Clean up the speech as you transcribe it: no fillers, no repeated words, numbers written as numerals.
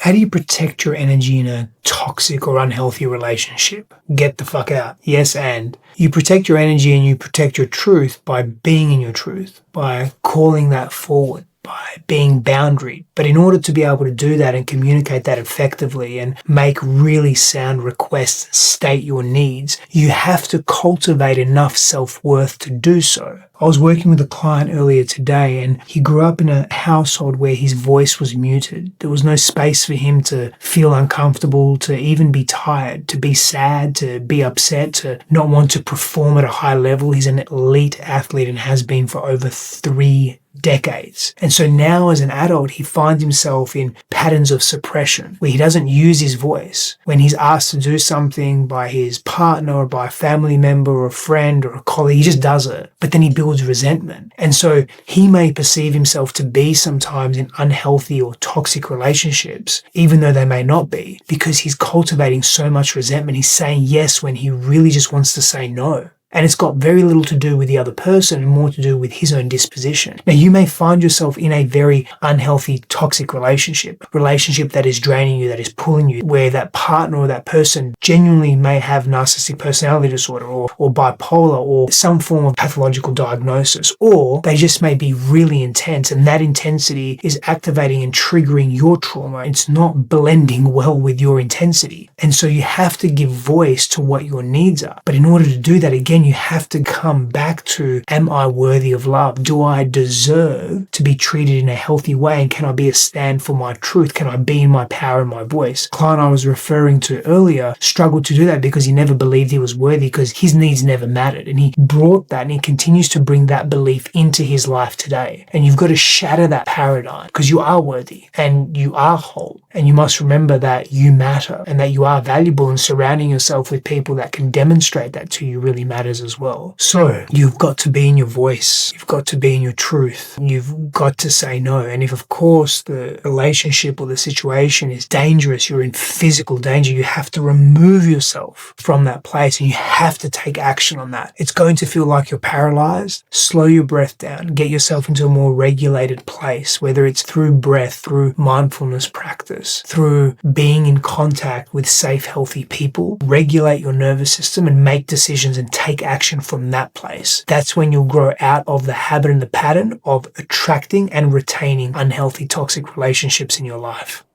How do you protect your energy in a toxic or unhealthy relationship? Get the fuck out. Yes, and you protect your energy and you protect your truth by being in your truth, by calling that forward, by being boundaried. But in order to be able to do that and communicate that effectively and make really sound requests and state your needs, you have to cultivate enough self-worth to do so. I was working with a client earlier today and he grew up in a household where his voice was muted. There was no space for him to feel uncomfortable, to even be tired, to be sad, to be upset, to not want to perform at a high level. He's an elite athlete and has been for over 3 decades. And so now as an adult, he finds himself in patterns of suppression where he doesn't use his voice. When he's asked to do something by his partner or by a family member or a friend or a colleague, he just does it. But then he builds resentment. And so he may perceive himself to be sometimes in unhealthy or toxic relationships, even though they may not be, because he's cultivating so much resentment. He's saying yes when he really just wants to say no. And it's got very little to do with the other person and more to do with his own disposition. Now, you may find yourself in a very unhealthy, toxic relationship that is draining you, that is pulling you, where that partner or that person genuinely may have narcissistic personality disorder or bipolar or some form of pathological diagnosis, or they just may be really intense and that intensity is activating and triggering your trauma. It's not blending well with your intensity. And so you have to give voice to what your needs are. But in order to do that, again, you have to come back to, am I worthy of love? Do I deserve to be treated in a healthy way? And can I be a stand for my truth? Can I be in my power and my voice? The client I was referring to earlier struggled to do that because he never believed he was worthy because his needs never mattered. And he brought that and he continues to bring that belief into his life today. And you've got to shatter that paradigm because you are worthy and you are whole. And you must remember that you matter and that you are valuable, and surrounding yourself with people that can demonstrate that to you really matters as well. So you've got to be in your voice. You've got to be in your truth. You've got to say no. And if, of course, the relationship or the situation is dangerous, you're in physical danger, you have to remove yourself from that place and you have to take action on that. It's going to feel like you're paralyzed. Slow your breath down. Get yourself into a more regulated place, whether it's through breath, through mindfulness practice, through being in contact with safe, healthy people. Regulate your nervous system and make decisions and take action from that place. That's when you'll grow out of the habit and the pattern of attracting and retaining unhealthy, toxic relationships in your life.